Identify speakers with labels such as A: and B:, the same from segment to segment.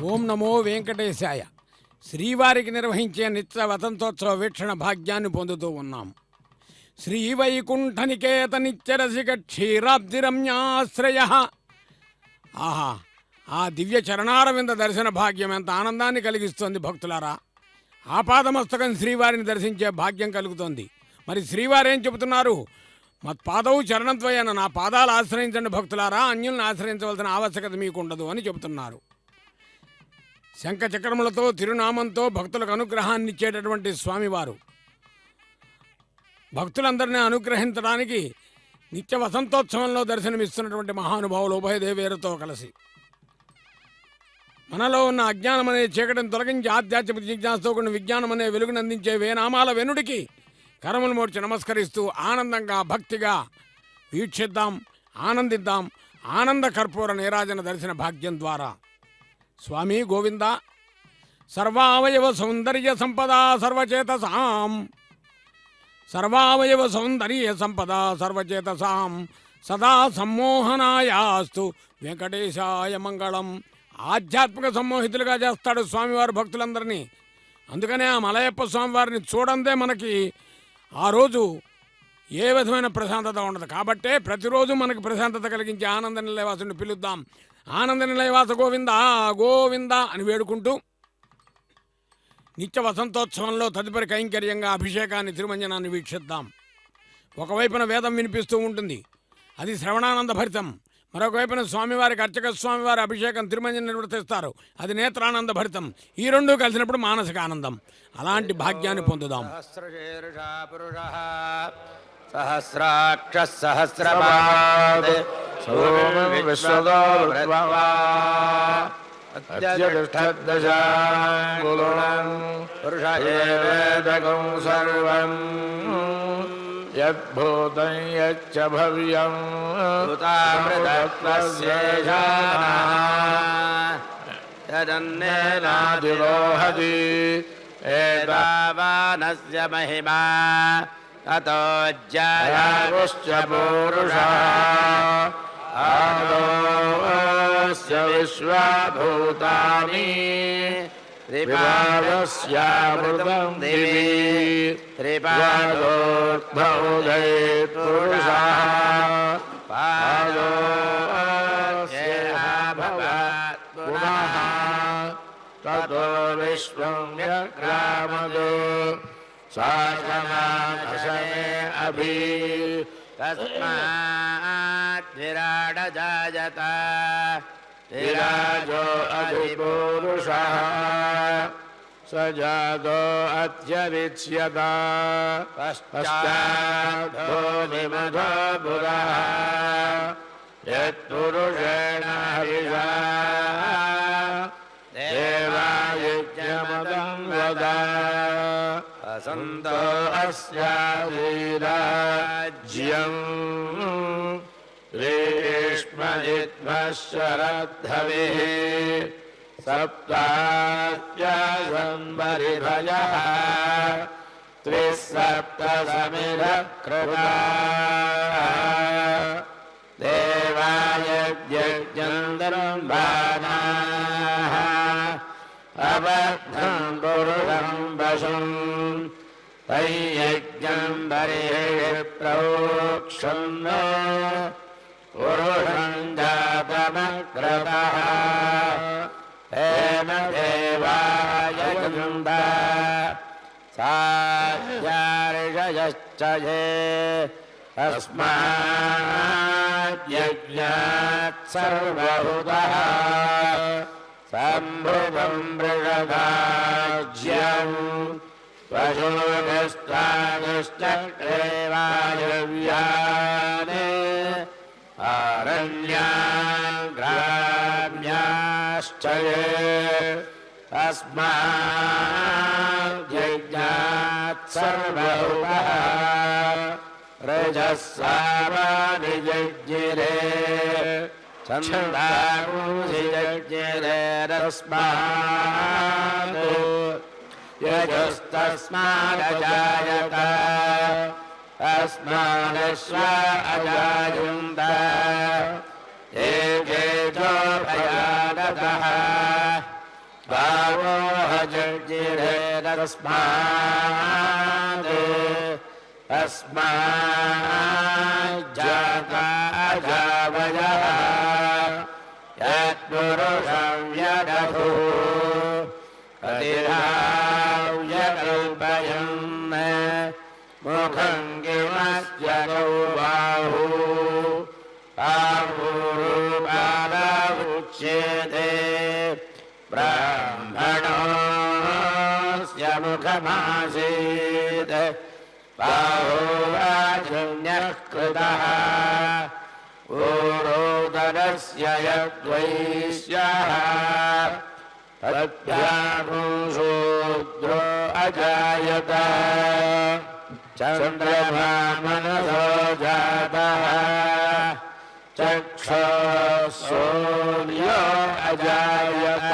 A: ఓం నమో వెంకటేశాయ. శ్రీవారికి నిర్వహించే నిత్య వసంతోత్సవ వీక్షణ భాగ్యాన్ని పొందుతూ ఉన్నాం. శ్రీవైకుంఠనికేత నిత్యరసిక క్షీరాబ్దిరమ్యాశ్రయ. ఆహా, ఆ దివ్య చరణారవింద దర్శన భాగ్యం ఎంత ఆనందాన్ని కలిగిస్తోంది భక్తులారా. ఆపాదమస్తకం శ్రీవారిని దర్శించే భాగ్యం కలుగుతోంది. మరి శ్రీవారు ఏం చెబుతున్నారు? మత్పాదవు చరణద్వయన, నా పాదాలు ఆశ్రయించండి భక్తులారా, అన్యుల్ని ఆశ్రయించవలసిన ఆవశ్యకత మీకు ఉండదు అని చెబుతున్నారు. శంఖచక్రములతో తిరునామంతో భక్తులకు అనుగ్రహాన్ని ఇచ్చేటటువంటి స్వామివారు భక్తులందరినీ అనుగ్రహించడానికి నిత్య వసంతోత్సవంలో దర్శనమిస్తున్నటువంటి మహానుభావులు ఉభయదేవేరుతో కలిసి మనలో ఉన్న అజ్ఞానం అనే చీకటిని తొలగించి ఆధ్యాత్మిక జిజ్ఞాసతో కూడిన విజ్ఞానం అనే వెలుగును అందించే వేనామాల వెనుడికి కరములు మోడ్చి నమస్కరిస్తూ ఆనందంగా భక్తిగా వీక్షిద్దాం, ఆనందిద్దాం. ఆనంద కర్పూర నీరాజన దర్శన భాగ్యం ద్వారా స్వామి గోవింద సర్వావయవ సౌందర్య సంపద సర్వచేతసాం, సర్వావయవ సౌందర్య సంపద సర్వచేతసాం సదా సమ్మోహనాయాస్తు వెంకటేశాయ మంగళం. ఆధ్యాత్మిక సమ్మోహితులుగా చేస్తాడు స్వామివారు భక్తులందరినీ. అందుకనే ఆ మలయప్ప స్వామివారిని చూడందే మనకి ఆ రోజు ఏ విధమైన ప్రశాంతత ఉండదు. కాబట్టే ప్రతిరోజు మనకు ప్రశాంతత కలిగించే ఆనంద నిలయవాసుని పిలుద్దాం. ఆనంద నిలయవాస గోవింద గోవింద అని వేడుకుంటూ నిత్య వసంతోత్సవంలో తదుపరి కైంకర్యంగా అభిషేకాన్ని తిరుమంజనాన్ని వీక్షిద్దాం. ఒకవైపున వేదం వినిపిస్తూ ఉంటుంది, అది శ్రవణానంద భరితం. మరొక వైపున స్వామివారికి అర్చక స్వామివారి అభిషేకం తిరుమంజనం నిర్వర్తిస్తారు, అది నేత్రానంద భరితం. ఈ రెండూ కలిసినప్పుడు మానసిక ఆనందం. అలాంటి భాగ్యాన్ని పొందుదాం.
B: సహస్రాక్ష సహస్రపాద్ పురుషయేవేదకం సర్వం యద్భూతం యచ్చ భవ్యం తదన్నేనాదిరోహతి ఏతావానస్య మహిమా తతో జ్యాయాగుశ్చ పూరుషः ఆదోస్య విశ్వభూతాని త్రిపాదస్యామృతం దివి త్రిపాదోద్భవోదయేత్ పురుషः పాదోస్యేహ భవాత్ పునః తతో విశ్వం వ్యక్రామదో సాగమానశమే అభి తస్మాత్ విరాడ జాయత విరాజో అధిపురుషः స జాతో అత్యవిచ్యత పశ్చాదో నిమధో పురః యత్పురుషేణ హవిషా దేవాయజ్ఞమదం వద వసంతో అస్యాదిరాజ్యం గ్రీష్మజిత్మః శరద్ధవిః సప్తాత్యాసంబరిభయః త్రిసప్తసమిరకృతాః దేవాయజ్ఞం బాణాః అబద్ధం పురుషం వశం తయ్యజ్ఞం బర్హిః ప్రోక్షన్న పురుషం జాతమగ్రతః తేన దేవాయజంద సాధ్యార్షయశ్చ యే తస్మాద్యజ్ఞాత్ సర్వభూతః సంభృతం మృగధాజ్యం పశూనిస్తానిశ్చక్రే వాయవ్యానే ఆరణ్యాన్ గ్రామ్యాశ్చ యే తస్మాద్యజ్ఞాత్ సర్వభూతః రజస్సామాని యజ్ఞిరే ఛందాంసి యజ్ఞిరే తస్మాత్ యజస్తస్మాదజాయత తస్మాదశ్వ అజాయంత ఏకేజోపయాదతః तस्मात् तस्माज्जाता अजावयः यत्पुरुषं व्यदधुः कल्पयन् मुखं किमस्य गौ बाहु बाहुरुपादमुच्यते ब्राह्मणस्य मुखमासीत् बाहुराजन्यः कृतः ऊरोदरस्य यद्वैश्यः तद्भ्यागुंशूद्रो अजायत चन्द्रमा मनसो जातः चक्षुः अजायत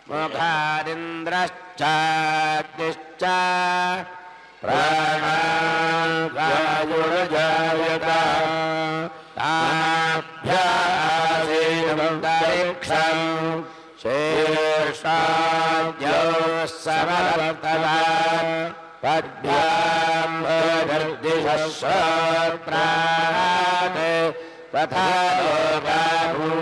B: मुखादिन्द्रश्चाग्निश्च प्राणावायुर्जायत ताभ्यासीदन्तरिक्षं शीर्षाद्योः समवर्तत तद्भ्यां बहिर्दिशः श्रोत्रात् तथा लोकाभूमकल्पयन्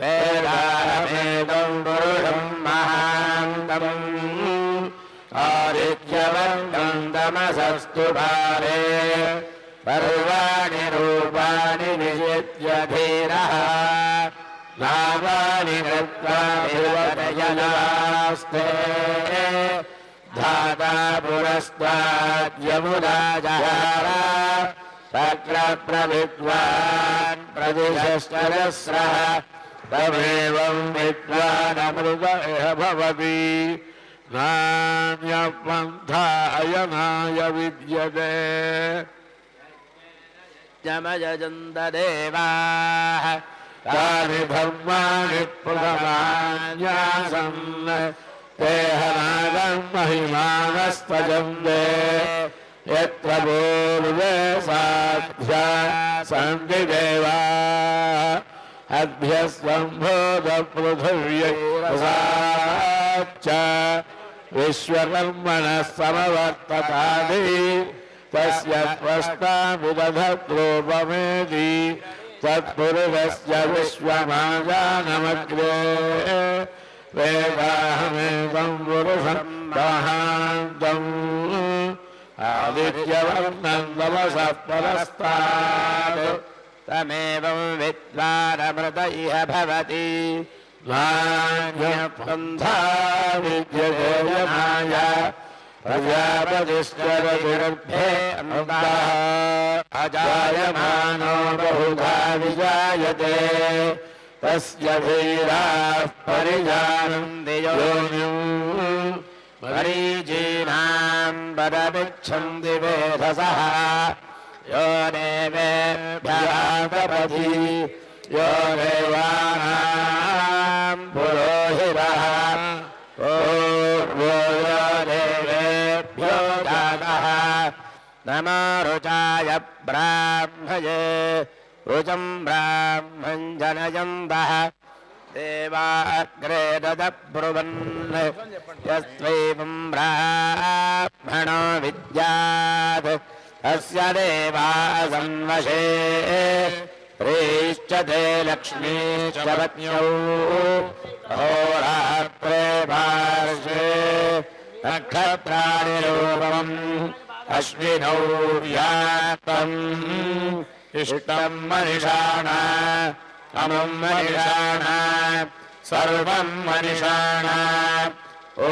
B: वेदामेदं पुरुषं महान्तम् आदित्यवर्गं तमसस्तु पारे पर्वाणि रूपाणि निषिद्य धीरः नामानि कृत्वा विवदयनास्ते धाता पुरस्ताद्यमुदा जहार शक्रप्रविद्वान् प्रतिशस्त्रस्रः तमेवं विद्वानमृत इह भवति नान्यपन्था अयनाय विद्यते यमयजन्त देवाः तानि धर्माणि प्रथमान्यासन् ते हनागं महिमानस्तजन्ते यत्र पूर्वे साध्या सन्ति देवाः अभ्यस्वम्भूतपृथिव्यैरसाच्च विश्वकर्मणः समवर्ततादि तस्य त्वष्टामिदधत्रूपमेति तत्पुरुषस्य विश्वमाजानमग्रे वेदाहमेतं पुरुषं महान्तम् आदित्यवर्णं तमसः परस्तात् तमेवं विद्वानमृत इह भवति नान्यपन्था विद्यते जनाय प्रजापतिश्चरतिरर्थे अन्तः अजायमानो बहुधा विजायते तस्य धीराः परिजानन्ति योनिम् मरीचीनां पदमिच्छन्ति वेधसः यो देवेभ्यः तपति यो देवानां पुरोहितः पूर्वो यो देवेभ्यो जातः नमो रुचाय ब्राह्मये रुचं ब्राह्मं जनयन्तः देवा अग्रे ददब्रुवन् यस्त्वैवं ब्राह्मणो विद्यात् तस्य देवा संवशे प्रीश्च ते लक्ष्मीश्च पत्न्यौ अहोरात्रे पार्श्वे नक्षत्राणि रूपम् अश्विनौ व्याप्तम् इष्टं मनिषाणा अमुं मनिषाणा सर्वं मनिषाणा ॐ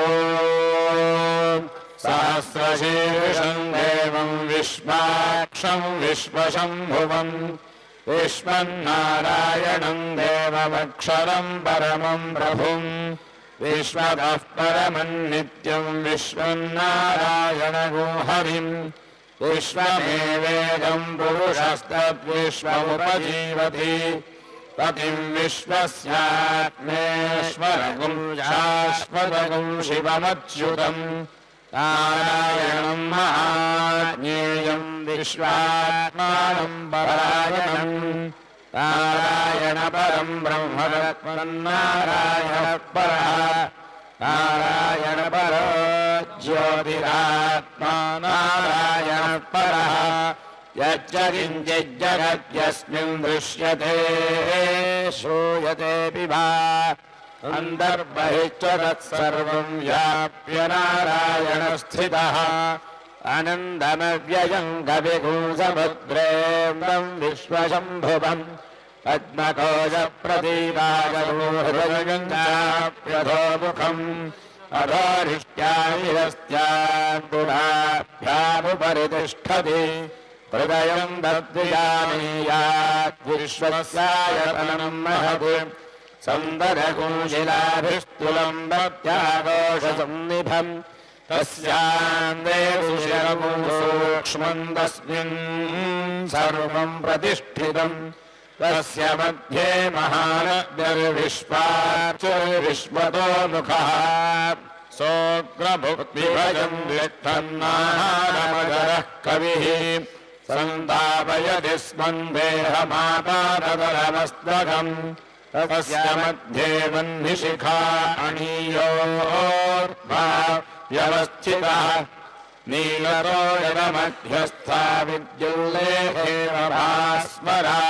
B: सहस्रशीर्षं देवं विश्वाक्षं विश्वशम्भुवम् विश्वन्नारायणं देवमक्षरं परमं प्रभुं विश्वतः परमं नित्यं विश्वन्नारायणगो हरिम् विश्वमेवेदं पुरुषस्तद्विश्वमुपजीवति पतिं विश्वस्यात्मेश्वरगुं शाश्वतगुं शिवमच्युतम् नारायणं महाज्ञेयं विश्वात्मानं परायणं नारायणपरं ब्रह्म नारायणः परः నారాయణ పరో జ్యోతిరాత్మా నారాయణ పరః యచ్చ కించిజ్జగద్యస్మిన్ దృశ్యతే శ్రూయతేపి వా అంతర్బహిశ్చ తత్సర్వం వ్యాప్య నారాయణ స్థితః అనందమవ్యయం కవికూసముద్రేంద్రం విశ్వశంభువం పద్మకోశ ప్రతీకాగోహృదయంచాప్యధోముఖం అధోరిష్ట్యామిరస్త్యాద్గుణాభ్యాముపరితిష్ఠతి హృదయం దద్విజానీయాత్ విశ్వస్యాయతనం మహత్ సందరకుంశిలాభిస్తులం భక్త్యాఘోషసన్నిభం తస్యాందే సూక్ష్మం తస్మిన్ సర్వం ప్రతిష్ఠితం తస్య మధ్యే మహానద్భిర్విశ్వార్చుర్విశ్వతో ముఖః సోగ్రభుక్తిభజం విష్ఠన్నాహారమజరః కవిః సంతాపయతి స్మందేహమాపాదరమస్తకం తస్య మధ్యే వహ్నిశిఖా అణీయోర్ధ్వా వ్యవస్థితః నీలరోయమధ్యస్థా విద్యుల్లేఖేరభాస్వరా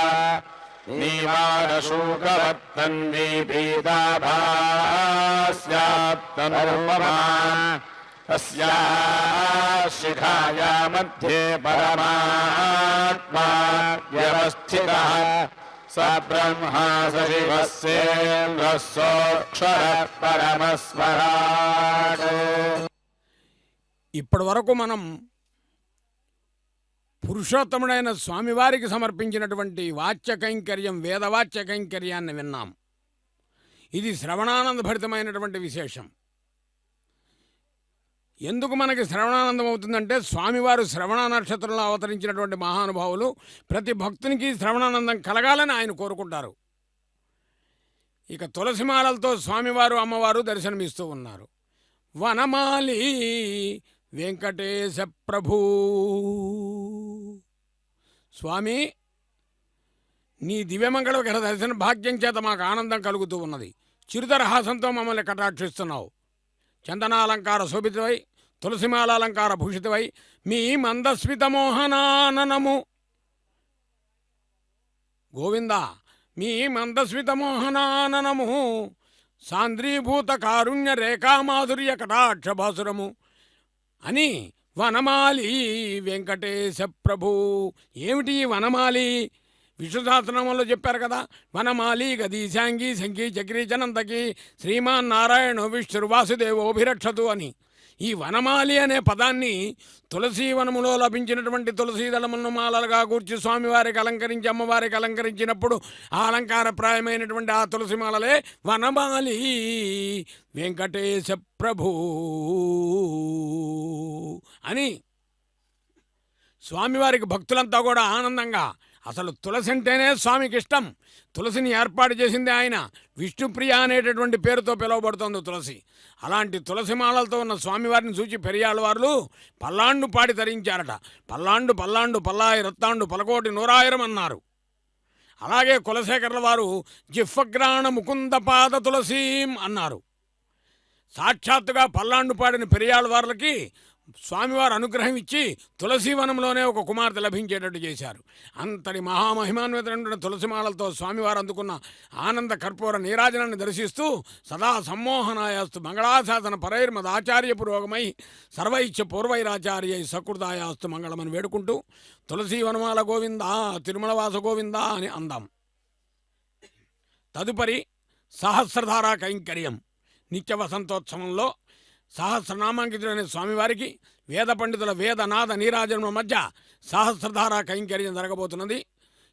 B: నీవారశూకవత్తన్వీ పీతాభాస్యాత్తనుపమా తస్యాః శిఖాయా మధ్యే పరమాత్మా వ్యవస్థితః స బ్రహ్మా స శివः సేంద్రः సోక్షరः పరమస్వరాట్.
A: ఇప్పటి వరకు మనం పురుషోత్తముడైన స్వామివారికి సమర్పించినటువంటి వాచ్య కైంకర్యం, వేదవాచ్య కైంకర్యాన్ని విన్నాం. ఇది శ్రవణానంద భరితమైనటువంటి విశేషం. ఎందుకు మనకి శ్రవణానందం అవుతుందంటే స్వామివారు శ్రవణ నక్షత్రంలో అవతరించినటువంటి మహానుభావులు ప్రతి భక్తునికి శ్రవణానందం కలగాలని ఆయన కోరుకుంటారు. ఇక తులసిమాలలతో స్వామివారు అమ్మవారు దర్శనమిస్తూ ఉన్నారు. వనమాలి వెంకటేశ ప్రభూ, స్వామి నీ దివ్యమంగళ విగ్రహ దర్శన భాగ్యం చేత మాకు ఆనందం కలుగుతూ ఉన్నది. చిరుతరహాసంతో మమ్మల్ని కటాక్షిస్తున్నావు. చందనాలంకార శోభితవై, తులసిమాలాలంకార భూషితవై, మీ మందస్మిత మోహనాననము గోవింద, మీ మందస్మిత మోహనాననము సాంద్రీభూత కారుణ్య రేఖామాధుర్య కటాక్షభాసురము అని వనమాలి వెంకటేశ ప్రభు. ఏమిటి వనమాలి? విష్ణు సహస్రనామంలో చెప్పారు కదా, వనమాలి గదీశాంగి శంఖి చక్రీ చనందకి శ్రీమాన్ నారాయణో విష్ణుర్వాసుదేవోభిరక్షతు అని. ఈ వనమాలి అనే పదాన్ని తులసీవనములో లభించినటువంటి తులసీదళములను మాలలుగా కూర్చి స్వామివారికి అలంకరించి అమ్మవారికి అలంకరించినప్పుడు ఆ అలంకారప్రాయమైనటువంటి ఆ తులసిమాలలే వనమాలి వెంకటేశ ప్రభు అని. స్వామివారికి భక్తులంతా కూడా ఆనందంగా, అసలు తులసి అంటేనే స్వామికి ఇష్టం. తులసిని ఏర్పాటు చేసింది ఆయన. విష్ణుప్రియ అనేటటువంటి పేరుతో పిలువబడుతోంది తులసి. అలాంటి తులసిమాలలతో ఉన్న స్వామివారిని చూచి పెరియాళ్ళవార్లు పల్లాండు పాడి తరించారట. పల్లాండు పల్లాండు పల్లాయి రత్తాండు పలకోటి నూరాయిరం అన్నారు. అలాగే కులశేఖర్ల వారు జిహ్వగ్రాణ ముకుంద పాద తులసీం అన్నారు. సాక్షాత్తుగా పల్లాండు పాడిన పెరియాళ్ళవార్లకి స్వామివారు అనుగ్రహం ఇచ్చి తులసీవనంలోనే ఒక కుమార్తె లభించేటట్టు చేశారు. అంతటి మహామహిమాన్వితమైన తులసిమాలతో స్వామివారు అందుకున్న ఆనంద కర్పూర నీరాజనాన్ని దర్శిస్తూ సదా సమ్మోహనాయాస్తు మంగళాశాసన పరైర్మదాచార్య పురోగమై సర్వైచ్ఛ పూర్వైరాచార్య సకృతాయాస్తు మంగళమని వేడుకుంటూ తులసీవనమాల గోవింద తిరుమలవాస గోవింద అని అందాం. తదుపరి సహస్రధారా కైంకర్యం. నిత్య వసంతోత్సవంలో సహస్రనామాంకితుడైన స్వామివారికి వేద పండితుల వేదనాద నీరాజనముల మధ్య సహస్రధారా కైంకర్యం జరగబోతున్నది.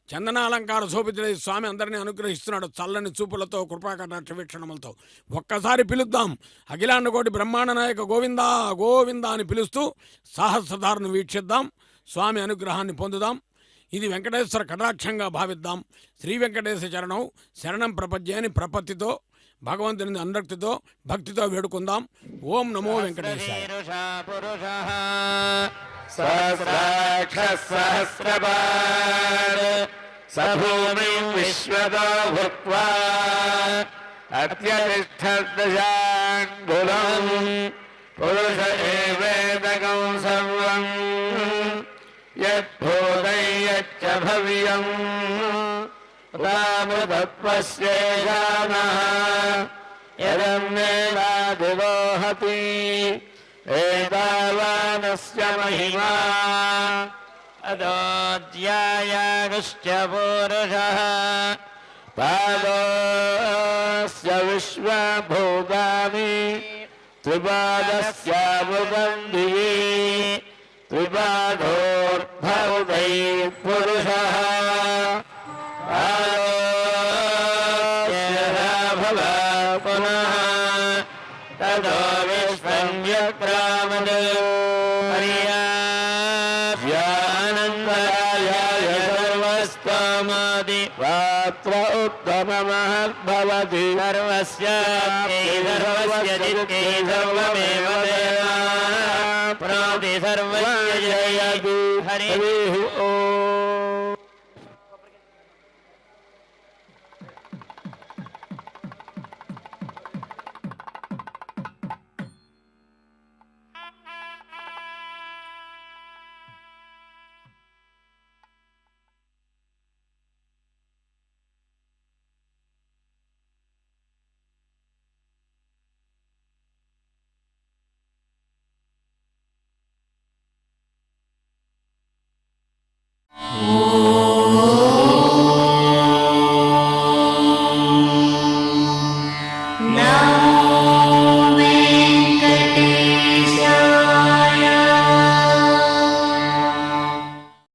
A: చందనాలంకార శోభితుడై స్వామి అందరినీ అనుగ్రహిస్తున్నాడు చల్లని చూపులతో, కృపాకటాక్ష వీక్షణములతో. ఒక్కసారి పిలుద్దాం. అఖిలాండకోటి బ్రహ్మాండ నాయక గోవిందా గోవిందా అని పిలుస్తూ సహస్రధారను వీక్షిద్దాం. స్వామి అనుగ్రహాన్ని పొందుదాం. ఇది వెంకటేశ్వర కటాక్షంగా భావిద్దాం. శ్రీ వెంకటేశ చరణం శరణం ప్రపద్య అని ప్రపత్తితో భగవంతుని అనురక్తితో భక్తితో వేడుకుందాం. ఓం నమో వెంకటేశాయ.
B: సహస్రపాద్ సభూమిం విశ్వతో భుక్త్వా अत्यतिष्ठदशाङ्गुलम् पुरुष एवेदकं सर्वम् यद्भूतं यच्च भव्यम् तामृतत्वस्येषानः यदन्नेवादिरोहति एतावानस्य महिमा अदोऽध्यायागश्च पुरुषः पादोऽस्य विश्वभूतानि त्रिपादस्यामृतं दिवि त्रिपादोर्भवतै पुरुषः भव पुनः ततो विश्वं व्यक्रामद पर्याप्यानन्दराय सर्वस्तमदि पात्र उत्तममहद्भवति सर्वस्य जित्ते सर्वमेव देवा प्रणोति सर्वस्य जयति हरिः ॐ